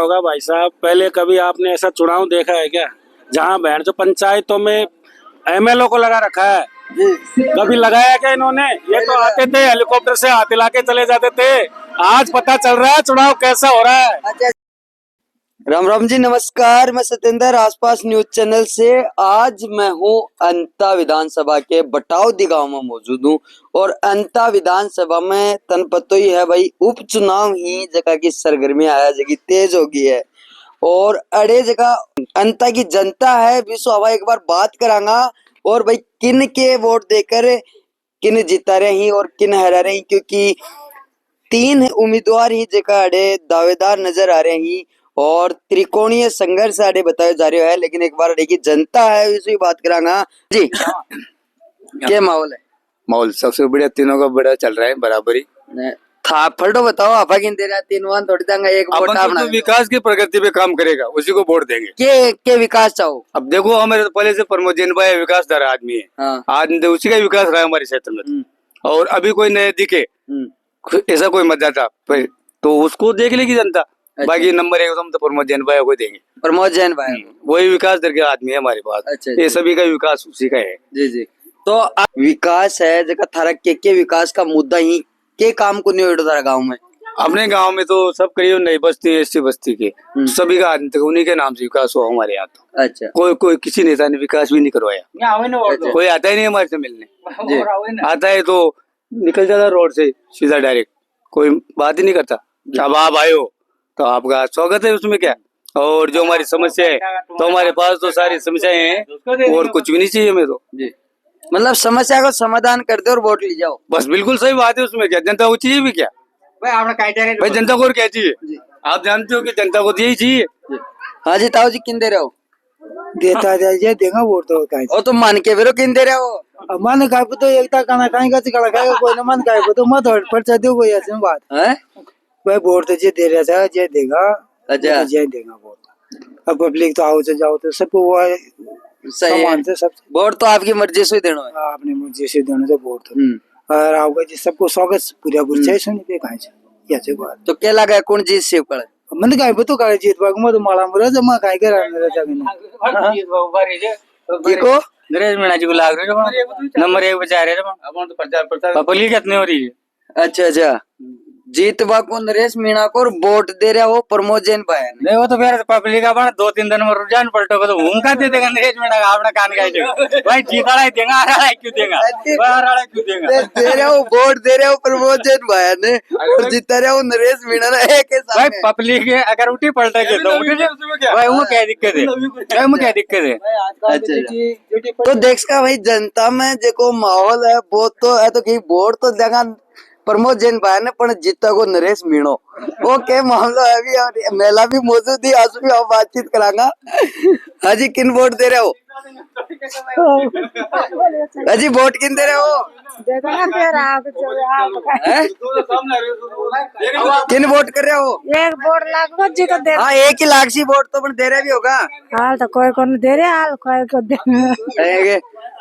होगा भाई साहब, पहले कभी आपने ऐसा चुनाव देखा है क्या जहाँ बहन जो पंचायतों में एमएलओ को लगा रखा है? कभी लगाया क्या इन्होंने? ये तो आते थे हेलीकॉप्टर से हाथ हिला के चले जाते थे। आज पता चल रहा है चुनाव कैसा हो रहा है। अच्छा, राम राम जी, नमस्कार। मैं सत्येंद्र, आसपास न्यूज चैनल से। आज मैं हूँ अंता विधानसभा के बटावदी गांव में मौजूद हूँ और अंता विधानसभा में तन पतो ही है भाई, उपचुनाव ही जगह की सरगर्मियां है, जगह तेज हो गई है और अड़े जगह अंता की जनता है विश्व हवा एक बार बात करांगा और भाई किन के वोट देकर किन जिता रहे ही और किन हरा रहे, क्योंकि तीन उम्मीदवार ही जगह अड़े दावेदार नजर आ रहे हैं और त्रिकोणीय संघर्ष आड़े बताया जा रहा है। लेकिन एक बार अड़े की जनता है इसी बात करांगा जी। क्या माहौल है? माहौल सबसे बढ़िया, तीनों का बड़ा चल रहा है बराबरी। था फटो बताओ, आपा किन दे रहा? तीन वन थोड़ी देंगे, एक वोट अपन अपना तो विकास की प्रगति पे काम करेगा, उसी को वोट देंगे। के विकास चाहो? अब देखो, हमारे तो पहले से प्रमोद जैन भाई विकासदार आदमी है। हाँ। आज उसी का विकास रहा है हमारे क्षेत्र में और अभी कोई नया दिखे ऐसा कोई मतदाता तो उसको देख लेगी जनता। अच्छा। बाकी नंबर एक तो प्रमोद जैन भाई को देंगे। प्रमोद जैन भाई वही विकास दर के आदमी है हमारे पास। अच्छा, ये सभी का विकास उसी का है। जी जी। तो विकास है जगह थारा के विकास का मुद्दा ही के काम को नहीं उठा गाँव में? अपने गांव में तो सब करीब नई बस्ती एसटी बस्ती के सभी का आदमी तक उन्हीं के नाम से विकास हुआ हमारे यहाँ। तो अच्छा। कोई किसी नेता ने विकास भी नहीं करवाया। अच्छा। कोई आता ही नहीं हमारे से मिलने। आता है तो निकल जाता रोड से सीधा डायरेक्ट, कोई बात ही नहीं करता। अब आप आए हो तो आपका स्वागत है, उसमें क्या। और जो हमारी समस्या है तो हमारे पास तो सारी समस्याएं हैं और कुछ भी नहीं चाहिए हमें तो। मतलब समस्या का समाधान कर दो और वोट ले जाओ, बस बिल्कुल सही बात है। उसमें क्या जनता को चाहिए भी क्या भाई, जनता को और क्या चाहिए? आप जानते हो कि जनता को यही चाहिए। हाँ जी, ताऊ जी किन दे रहे हो? देता जाए देगा वोट तो काय ओ तो मान के बेरो किन दे रहे हो? मन काय तो एकता खाना खाएगा चिकड़ा खाएगा, कोई ना मन काय तो मत हट पर्चा दो कोई ऐसी बात है भाई। वोट तो जे दे रहा था जे देगा। अच्छा। जे देगा वोट। अब पब्लिक तो आओ से जाओ तो सबको वो सही है। से सब वोट तो आपकी मर्जी से देना है। आपने मुझे से देने तो वोट तो और आओगा जी सबको स्वागत पूरा बुरचाई सुन पे कहां से ऐसे बात। तो क्या लगा कौन जीत से पड़े? मन काय तो काय जीत बाग मत माला मुरा जमा काय करा मेरा जगह देखो नरेश मीणा जी को लाग रहे नंबर 1 बचा रहे अपन तो प्रचार पब्लिक कितने हो रही है। अच्छा अच्छा, जीतवा को नरेश मीणा को और वोट दे रहा हो प्रमोद जैन भाई ने। नहीं वो तो फिर पब्लिक का 2-3 दिन में रुझान पलटोगे तो उनका दे देगा नरेश मीणा का अपना कान का भाई जीता रहा देगा, आ रहा है क्यों देगा, आ रहा है क्यों देगा। दे रहे हो वोट दे रहे हो प्रमोद जैन भाई ने और जीता रहे हो नरेश मीणा ने एक के साथ। भाई पब्लिक अगर उठी पलटेगी तो भाई वो क्या दिक्कत है, वो क्या दिक्कत है। अच्छा, तो देखा भाई जनता में जो माहौल है वो तो है, तो कहीं वोट तो देगा प्रमोद जैन भाई ने पर जीता को नरेश मीणो। वो क्या मामला है अभी, और मेला भी मौजूद ही आज भी हम बातचीत करांगा। हाजी किन वोट दे रहे हो? हाजी वोट किन दे रहे हो? किन वोट कर रहे हो? एक वोट लागो जी तो दे। हाँ, एक ही लाख सी वोट तो दे रहे भी होगा। हाल तो कोई को दे रहे, हाल कोई को दे।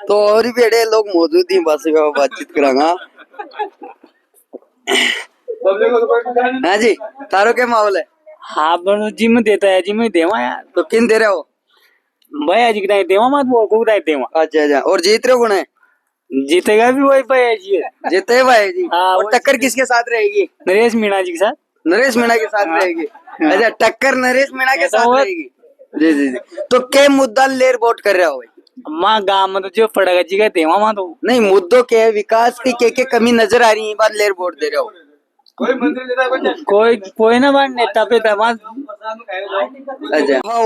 तो और भी बड़े लोग मौजूद ही, बस बातचीत करांगा। हाँ जी, तारो क्या माहौल है? हाँ जिम देता है, जिम देवा यार। तो किन दे रहे हो? भैया जी का देवा मत बोल को देवा। अच्छा अच्छा, और जीत रहे हो कौन है? जीतेगा भी वही भैया जी। जीते भाई जी। हाँ, और टक्कर किसके साथ रहेगी? नरेश मीणा जी के साथ। नरेश मीणा के साथ रहेगी। अच्छा, टक्कर नरेश मीणा के साथ रहेगी। जी जी जी। तो क्या मुद्दा लेर वोट कर रहे हो भाई? माँ गाँव में तो जो पड़ेगा जी का देवा माँ तो नहीं, मुद्दों के विकास की के कमी नजर आ रही है, बात लेर वोट दे रहे हो? कोई ना बात नेता पे दमाद। अच्छा, हाँ,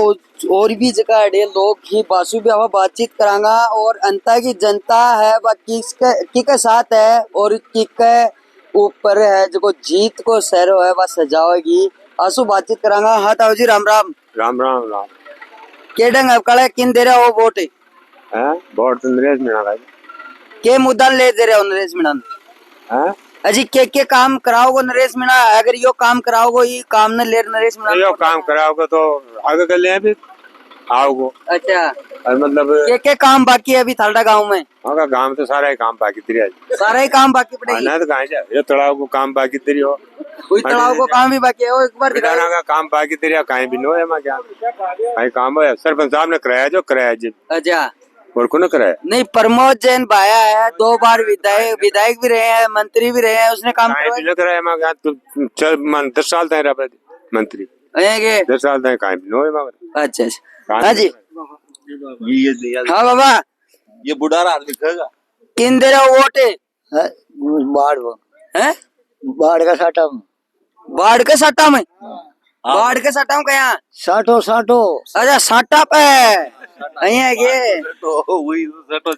और भी जगह अड़े लोग ही बासु भी हवा बातचीत करांगा और अंता की जनता है बाकी की के साथ है और की के ऊपर है जो जीत को सहरो है वह सजाओगी। आसू बातचीत करांगा। हाँ ताऊ जी, राम राम। राम राम राम। के ढंग आपका किन दे रहे हो वोट? वोट तो नरेश मीणा का। के मुद्दा ले दे रहे हो नरेश मीणा? अजी के काम कराओगे नरेश मीणा? अगर यो काम कराओगे ये काम न ले नरेश मीणा यो काम कराओगे तो आगे कर ले। आओ को अच्छा और मतलब के काम बाकी है अभी थालडा गांव में? वहाँ गांव तो सारा ही काम बाकी तेरी आज सारा ही काम बाकी पड़ेगी। ना तो कहाँ जा ये तड़ाव को काम बाकी तेरी हो कोई तालाब को काम भी बाकी है वो एक बार दिखाओ। बिठाना का काम बाकी तेरी कहीं भी नो है मैं क्या कहीं काम है सरपंच साहब ने कराया जो कराया जी अच्छा और को न कराया नहीं प्रमोद जैन भाया है 2 बार विधायक भी रहे हैं मंत्री भी रहे हैं उसने काम कहीं भी न कराया मैं क्या तो चल मन 10 साल तक रहा मंत्री करवाएंगे। 10 साल तक कहीं भी नो है मगर अच्छा अच्छा हाँ जी ये हाँ बाबा ये बुढ़ारा लिखेगा किन दे रहे वोट बाढ़ है बाढ़ का साटा बाढ़ के सट्टा में बाढ़ के सट्टा में क्या साटो साटो अच्छा साटा पे અહીંયા કે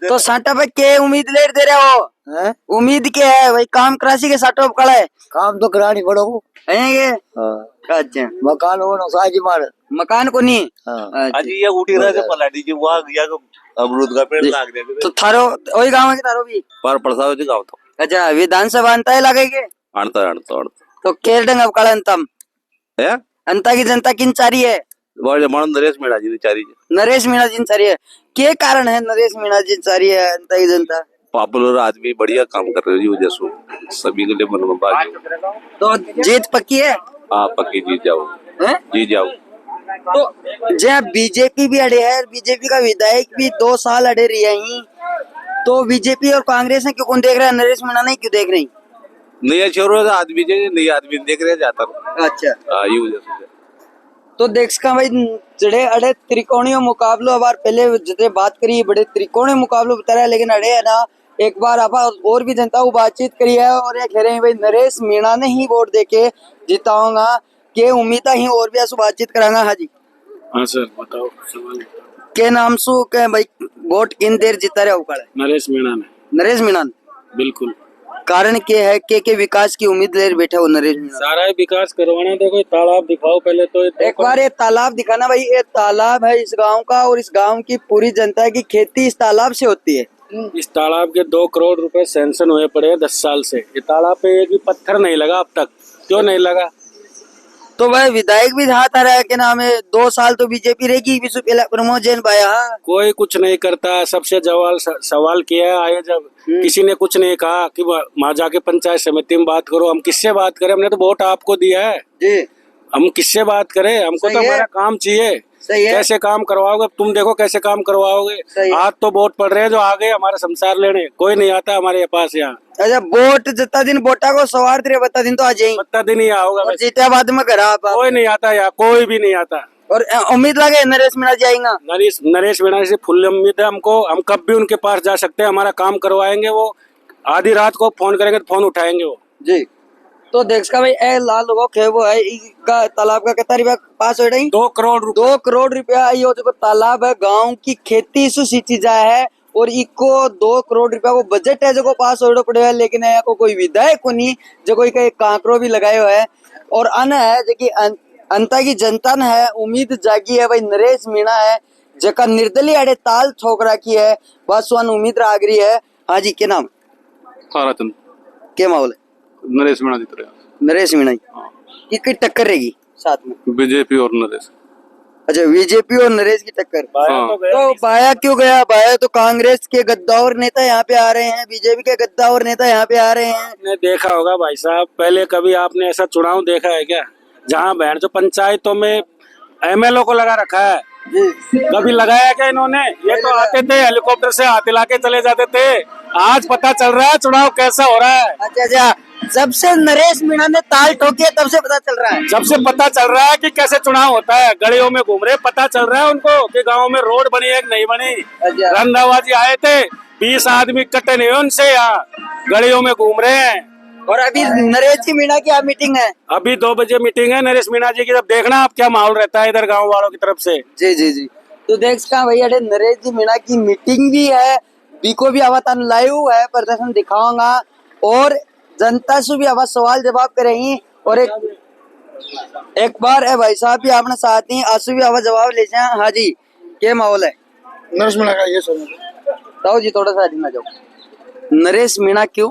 तो साटा पे के उम्मीद लेट दे रहे हो है उम्मीद के है भाई काम करासी के साटो कड़ा है काम तो करानी पड़ो અહીંયા के अच्छा मकान हो साजी मार मकान को नहीं हाँ। अच्छा। अजी ये उठी रहा है पलाटी जी वहाँ या तो अमरूद का पेड़ लाग दे तो थारो वही गाँव है कि थारो भी पर पड़साओ जी गाँव तो अच्छा विधानसभा अंता ही लगेगे अड़ता तो केरडंग अब कड़ा अंतम है अंता की जनता किन चारी है बड़े मन नरेश मेरा जी चारी नरेश मीणा जी चारी है के कारण है नरेश मीणा जी चारी है अंता की जनता पॉपुलर आदमी बढ़िया काम कर रहे हो जी वजह से सभी के लिए मन में बात तो जीत पक्की है हाँ पक्की जीत जाओ हैं? जीत जाओ तो जहाँ बीजेपी भी अड़े है बीजेपी का विधायक भी 2 साल अड़े रही है तो बीजेपी और कांग्रेस ने क्यों कौन देख रहा है नरेश मीणा नहीं क्यों देख रही नया छोरो आदमी जो नई आदमी देख रहे जाता अच्छा हाँ ये वजह से तो देख का भाई जड़े अड़े त्रिकोणीय मुकाबलो अब पहले जितने बात करी बड़े त्रिकोणीय मुकाबलो बता रहा है लेकिन अड़े है ना एक बार आप और भी जनता को बातचीत करी है और ये कह रहे हैं भाई नरेश मीणा ने ही वोट देके जिताऊंगा के उम्मीद ही और भी ऐसा बातचीत करांगा। हाँ जी हाँ सर बताओ सवाल के नाम सु के भाई वोट किन देर जीता रहे उकड़ नरेश मीणा ने नरेश मीणा बिल्कुल कारण के है के विकास की उम्मीद ले बैठे हो नरेश मीणा सारा ही विकास करवाना देखो तालाब दिखाओ पहले तो एक बार ये तालाब दिखाना भाई ये तालाब है इस गांव का और इस गांव की पूरी जनता की खेती इस तालाब से होती है। इस तालाब के 2 करोड़ रुपए सैंक्शन हुए पड़े हैं 10 साल से ये तालाब पे एक भी पत्थर नहीं लगा अब तक क्यों नहीं लगा तो भाई विधायक भी हाथ आ रहा है कि नाम है 2 साल तो बीजेपी रहेगी विश्व पहला प्रमोद जैन भाया कोई कुछ नहीं करता सबसे सवाल किया है आए जब किसी ने कुछ नहीं कहा कि वहाँ जाके पंचायत समिति में बात करो हम किससे बात करें हमने तो वोट आपको दिया है जी हम किससे बात करें हमको सही तो है। हमारा काम चाहिए सही है कैसे काम करवाओगे तुम देखो कैसे काम करवाओगे सही है। आज तो वोट पड़ रहे हैं जो आगे हमारा संसार लेने कोई नहीं आता हमारे पास यहाँ अच्छा वोट जितना दिन वोटा को सवार तेरे बता दिन तो आ जाएंगे पत्ता दिन ही आओगा और जीते बाद में घर आप कोई नहीं आता यहाँ कोई भी नहीं आता और उम्मीद लगे नरेश मीणा जी आएगा नरेश मीणा से फुल उम्मीद है हमको हम कब भी उनके पास जा सकते हैं हमारा काम करवाएंगे वो आधी रात को फोन करेंगे तो फोन उठाएंगे वो जी तो देख का भाई ए लाल लोगों के वो है का तालाब का कितना रुपया पास हो रही 2 करोड़ 2 करोड़ रुपया ये जो तालाब है गांव की खेती से सींची जाए है और इको 2 करोड़ रुपया को बजट है जो पास हो पड़े है लेकिन को कोई विधायक को नहीं जो कोई कांकरो भी लगाए हुए है और अन है जो की अंता की जनता ने है उम्मीद जागी है भाई नरेश मीणा है जका निर्दलीय अड़े ताल ठोक रखी है बस वन उम्मीद राग रही है। हाँ जी के नाम ताराचंद के माहौल है नरेश मीणा जीत रहे नरेश मीणा की टक्कर रहेगी साथ में बीजेपी और नरेश अच्छा बीजेपी और नरेश की टक्कर हाँ। तो बाया क्यों गया बाया तो कांग्रेस के गद्दावर नेता यहाँ पे आ रहे हैं बीजेपी के गद्दावर नेता यहाँ पे आ रहे हैं आपने देखा होगा भाई साहब पहले कभी आपने ऐसा चुनाव देखा है क्या जहाँ बहन जो पंचायतों में एमएलओ को लगा रखा है कभी लगाया क्या इन्होंने ये तो आते थे हेलीकॉप्टर से हाथ हिला के चले जाते थे आज पता चल रहा है चुनाव कैसा हो रहा है। अच्छा अच्छा जब से नरेश मीणा ने ताल ठोकी है तब से पता चल रहा है जब से पता चल रहा है कि कैसे चुनाव होता है गलियों में घूम रहे पता चल रहा है उनको कि गांव में रोड बनी है कि नहीं बनी अच्छा। रंधाबाजी आए थे 20 आदमी कटे नहीं उनसे यहाँ गलियों में घूम रहे हैं और अभी नरेश जी मीणा की आप मीटिंग है अभी 2 बजे मीटिंग है नरेश मीणा जी की तब देखना आप क्या माहौल रहता है इधर गांव वालों की तरफ से। जी जी जी तो देख का भैया नरेश जी मीणा की मीटिंग भी है बीको भी आवाज लाइव है प्रदर्शन दिखाऊंगा और जनता से भी आवाज सवाल जवाब करेंगी और एक बार है भाई साहब भी आपने साथ ही आंसू भी आवाज जवाब ले जाए। हाँ जी क्या माहौल है नरेश मीणा का ये सुनो ताऊ जी थोड़ा सा ना जाओ नरेश मीणा क्यों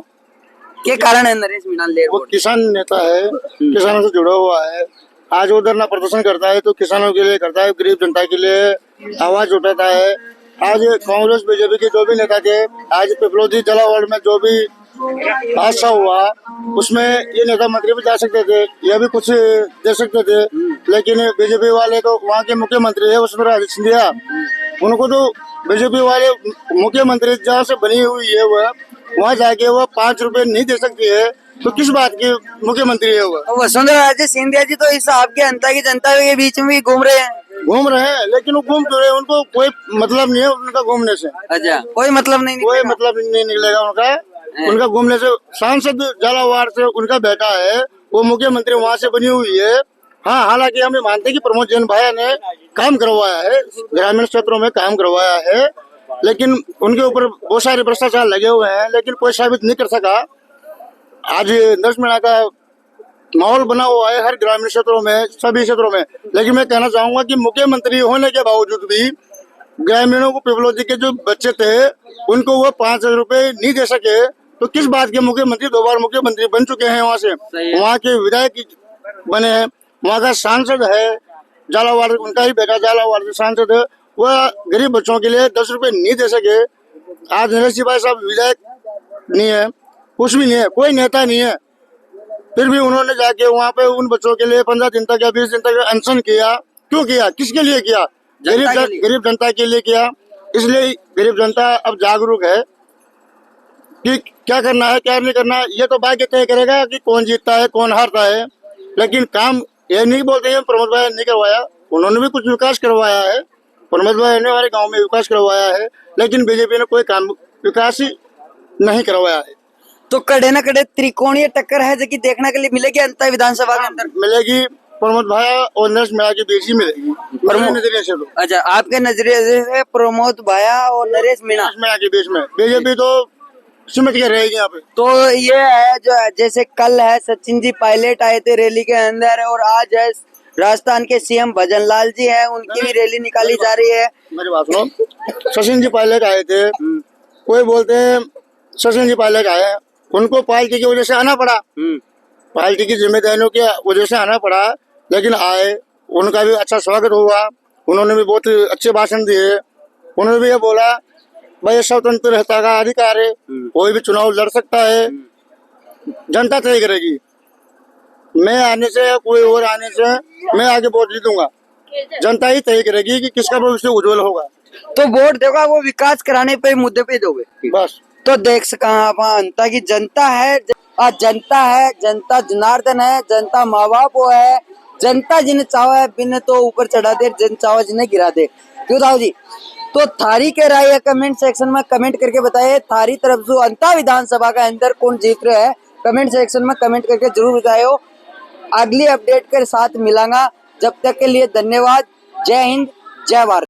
क्या कारण है नरेश मीणा ले वो किसान नेता है किसानों से जुड़ा हुआ है आज उधर ना प्रदर्शन करता है तो किसानों के लिए करता है गरीब जनता के लिए आवाज उठाता है। आज कांग्रेस बीजेपी के जो भी नेता थे, आज पिपलोदी जलावाड़ में जो भी हादसा हुआ उसमें ये नेता मंत्री भी जा सकते थे, ये भी कुछ दे सकते थे, लेकिन बीजेपी वाले तो वहाँ के मुख्यमंत्री है वसुंधरा राजे सिंधिया, उनको तो बीजेपी वाले मुख्यमंत्री जहाँ से बनी हुई है वह वहाँ जाके वो 5 रुपए नहीं दे सकती है, तो किस बात की मुख्यमंत्री है वह? वसुंधरा राजे सिंधिया जी तो इस आपके अंता की जनता के बीच में भी घूम रहे हैं। घूम रहे हैं, लेकिन वो घूम क्यों रहे हैं? उनको कोई मतलब नहीं है उनका घूमने से, अच्छा, कोई मतलब नहीं कोई मतलब नहीं निकलेगा उनका घूमने से। सांसद झालावाड़ से उनका बेटा है, वो मुख्यमंत्री वहाँ से बनी हुई है। हाँ, हालांकि हम ये मानते हैं कि प्रमोद जैन भाई ने काम करवाया है, ग्रामीण क्षेत्रों में काम करवाया है, लेकिन उनके ऊपर बहुत सारे भ्रष्टाचार लगे हुए हैं, लेकिन कोई साबित नहीं कर सका। आज नर्स मीणा का माहौल बना हुआ है हर ग्रामीण क्षेत्रों में, सभी क्षेत्रों में, लेकिन मैं कहना चाहूंगा कि मुख्यमंत्री होने के बावजूद भी ग्रामीणों को पिपलोदी के जो बच्चे थे उनको वो 5,000 रुपए नहीं दे सके, तो किस बात के मुख्यमंत्री 2 बार मुख्यमंत्री बन चुके हैं, वहाँ से वहाँ के विधायक बने हैं, वहाँ का सांसद है झालावाड़, उनका ही बेटा झालावाड़ से सांसद है, वह गरीब बच्चों के लिए 10 रुपए नहीं दे सके। आज नरेश जी भाई साहब विधायक नहीं है, कुछ भी नहीं है, कोई नेता नहीं है, फिर भी उन्होंने जाके वहाँ पे उन बच्चों के लिए 15 दिन तक या 20 दिन तक अनशन किया। क्यों किया? किसके लिए किया? गरीब जनता के लिए किया। इसलिए गरीब जनता अब जागरूक है कि क्या करना है क्या नहीं करना है। ये तो भाग्य तय करेगा कि कौन जीतता है कौन हारता है, लेकिन काम ये नहीं बोलते हैं प्रमोद भाई ने करवाया, उन्होंने भी कुछ विकास करवाया है, प्रमोद भाई ने हमारे गाँव में विकास करवाया है, लेकिन बीजेपी ने कोई काम विकास ही नहीं करवाया है। तो कड़े न कड़े त्रिकोणीय टक्कर है जो कि देखने के लिए मिलेगी अंता विधानसभा के अंदर। मिलेगी, प्रमोद भाई और नरेश मीणा के बीच ही मिलेगी मेरे नजरिए से। तो अच्छा, आपके नजरिए से प्रमोद भाया और नरेश मीणा के बीच में बीजेपी तो सिमट के रहेगी यहाँ पे। तो ये है जो जैसे कल है सचिन जी पायलट आए थे रैली के अंदर, और आज है राजस्थान के सीएम भजन लाल जी है, उनकी भी रैली निकाली जा रही है। मेरी बात सुनो, सचिन जी पायलट आए थे, कोई बोलते हैं सचिन जी पायलट आए, उनको पार्टी की वजह से आना पड़ा, पार्टी की जिम्मेदारियों की वजह से आना पड़ा, लेकिन आए, उनका भी अच्छा स्वागत हुआ, उन्होंने भी बहुत अच्छे भाषण दिए। उन्होंने भी ये बोला भाई स्वतंत्रता का अधिकार है, कोई भी चुनाव लड़ सकता है, जनता तय करेगी, मैं आने से या कोई और आने से मैं आगे वोट जीतूंगा, जनता ही तय करेगी कि किसका भविष्य उज्जवल होगा। तो वोट देगा वो विकास कराने पे मुद्दे पे दोगे बस। तो देख सका आप अंता की जनता है, जनता है, जनता जनार्दन है, जनता माँ बाप वो है, जनता जिन्हें चाहे बिन तो ऊपर चढ़ा दे, जन चाहे जिन्हें गिरा दे। क्यों दाऊ जी? तो थारी के राय कमेंट सेक्शन में कमेंट करके बताइए, थारी तरफ से अंता विधानसभा का अंदर कौन जीत रहा है, कमेंट सेक्शन में कमेंट करके जरूर बताइयो। अगली अपडेट के साथ मिलांगा, जब तक के लिए धन्यवाद। जय हिंद, जय भारत।